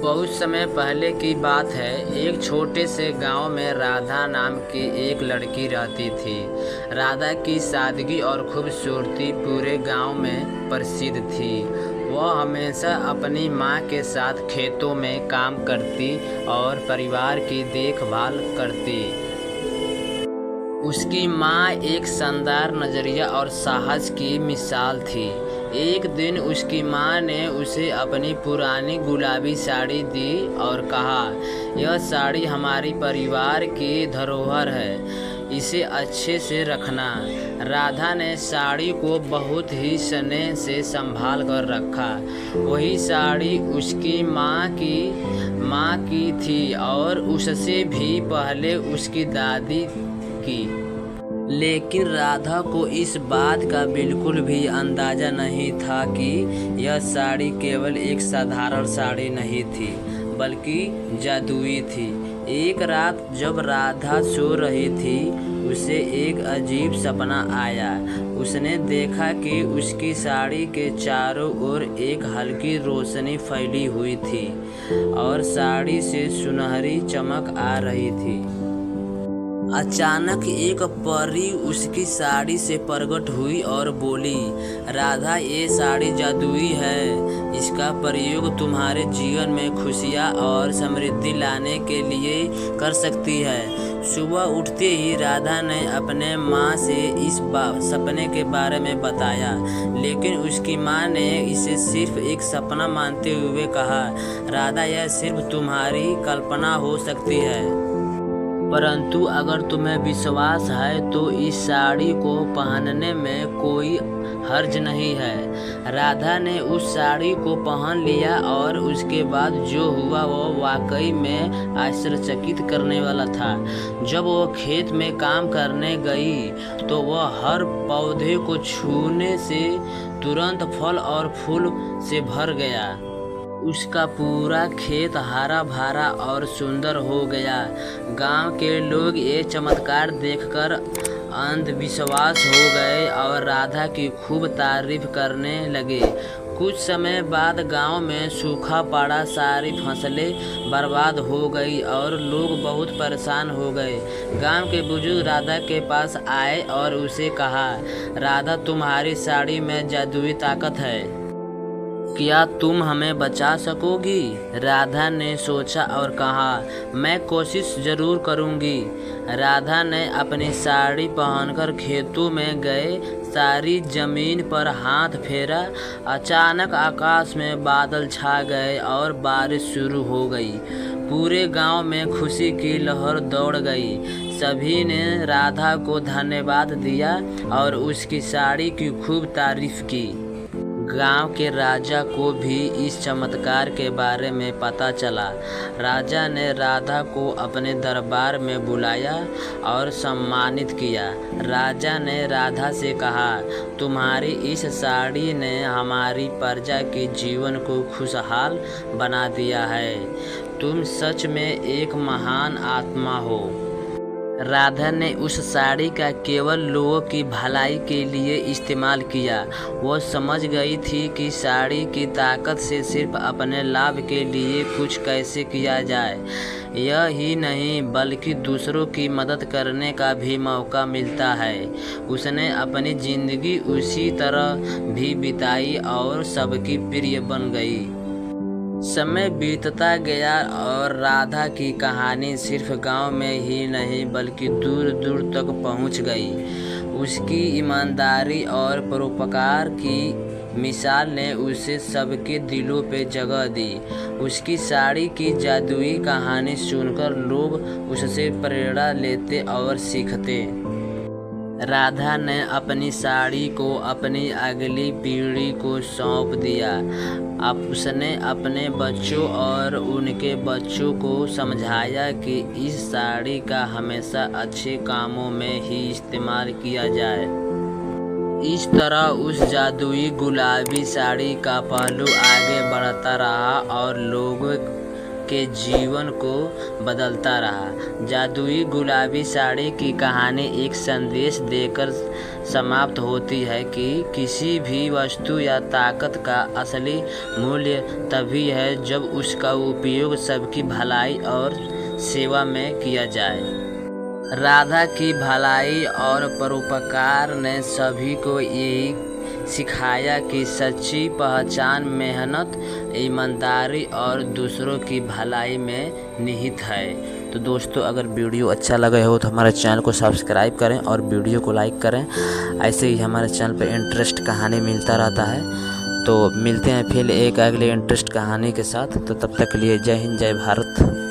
बहुत समय पहले की बात है। एक छोटे से गांव में राधा नाम की एक लड़की रहती थी। राधा की सादगी और खूबसूरती पूरे गांव में प्रसिद्ध थी। वह हमेशा अपनी माँ के साथ खेतों में काम करती और परिवार की देखभाल करती। उसकी माँ एक शानदार नज़रिया और साहस की मिसाल थी। एक दिन उसकी माँ ने उसे अपनी पुरानी गुलाबी साड़ी दी और कहा, यह साड़ी हमारी परिवार की धरोहर है, इसे अच्छे से रखना। राधा ने साड़ी को बहुत ही स्नेह से संभाल कर रखा। वही साड़ी उसकी माँ की थी और उससे भी पहले उसकी दादी की। लेकिन राधा को इस बात का बिल्कुल भी अंदाज़ा नहीं था कि यह साड़ी केवल एक साधारण साड़ी नहीं थी, बल्कि जादुई थी। एक रात जब राधा सो रही थी, उसे एक अजीब सपना आया। उसने देखा कि उसकी साड़ी के चारों ओर एक हल्की रोशनी फैली हुई थी और साड़ी से सुनहरी चमक आ रही थी। अचानक एक परी उसकी साड़ी से प्रकट हुई और बोली, राधा, ये साड़ी जादुई है। इसका प्रयोग तुम्हारे जीवन में खुशियाँ और समृद्धि लाने के लिए कर सकती है। सुबह उठते ही राधा ने अपने माँ से इस सपने के बारे में बताया, लेकिन उसकी माँ ने इसे सिर्फ एक सपना मानते हुए कहा, राधा, यह सिर्फ तुम्हारी कल्पना हो सकती है, परंतु अगर तुम्हें विश्वास है तो इस साड़ी को पहनने में कोई हर्ज नहीं है। राधा ने उस साड़ी को पहन लिया और उसके बाद जो हुआ वह वाकई में आश्चर्यचकित करने वाला था। जब वह खेत में काम करने गई तो वह हर पौधे को छूने से तुरंत फल और फूल से भर गया। उसका पूरा खेत हरा भरा और सुंदर हो गया। गांव के लोग ये चमत्कार देखकर अंधविश्वास हो गए और राधा की खूब तारीफ करने लगे। कुछ समय बाद गांव में सूखा पड़ा, सारी फसलें बर्बाद हो गई और लोग बहुत परेशान हो गए। गांव के बुजुर्ग राधा के पास आए और उसे कहा, राधा, तुम्हारी साड़ी में जादुई ताकत है, क्या तुम हमें बचा सकोगी? राधा ने सोचा और कहा, मैं कोशिश जरूर करूंगी। राधा ने अपनी साड़ी पहनकर खेतों में गए, सारी जमीन पर हाथ फेरा। अचानक आकाश में बादल छा गए और बारिश शुरू हो गई। पूरे गांव में खुशी की लहर दौड़ गई। सभी ने राधा को धन्यवाद दिया और उसकी साड़ी की खूब तारीफ की। गांव के राजा को भी इस चमत्कार के बारे में पता चला। राजा ने राधा को अपने दरबार में बुलाया और सम्मानित किया। राजा ने राधा से कहा, तुम्हारी इस साड़ी ने हमारी प्रजा के जीवन को खुशहाल बना दिया है। तुम सच में एक महान आत्मा हो। राधा ने उस साड़ी का केवल लोगों की भलाई के लिए इस्तेमाल किया। वो समझ गई थी कि साड़ी की ताकत से सिर्फ अपने लाभ के लिए कुछ कैसे किया जाए। यह ही नहीं बल्कि दूसरों की मदद करने का भी मौका मिलता है। उसने अपनी जिंदगी उसी तरह भी बिताई और सबकी प्रिय बन गई। समय बीतता गया और राधा की कहानी सिर्फ गांव में ही नहीं बल्कि दूर दूर तक पहुंच गई। उसकी ईमानदारी और परोपकार की मिसाल ने उसे सबके दिलों पे जगह दी। उसकी साड़ी की जादुई कहानी सुनकर लोग उससे प्रेरणा लेते और सीखते। राधा ने अपनी साड़ी को अपनी अगली पीढ़ी को सौंप दिया। अब उसने अपने बच्चों और उनके बच्चों को समझाया कि इस साड़ी का हमेशा अच्छे कामों में ही इस्तेमाल किया जाए। इस तरह उस जादुई गुलाबी साड़ी का पहलू आगे बढ़ता रहा और लोगों के जीवन को बदलता रहा। जादुई गुलाबी साड़ी की कहानी एक संदेश देकर समाप्त होती है कि किसी भी वस्तु या ताकत का असली मूल्य तभी है जब उसका उपयोग सबकी भलाई और सेवा में किया जाए। राधा की भलाई और परोपकार ने सभी को यही सिखाया कि सच्ची पहचान मेहनत, ईमानदारी और दूसरों की भलाई में निहित है। तो दोस्तों, अगर वीडियो अच्छा लगे हो तो हमारे चैनल को सब्सक्राइब करें और वीडियो को लाइक करें। ऐसे ही हमारे चैनल पर इंटरेस्ट कहानी मिलता रहता है। तो मिलते हैं फिर एक अगले इंटरेस्ट कहानी के साथ। तो तब तक के लिए जय हिंद, जय भारत।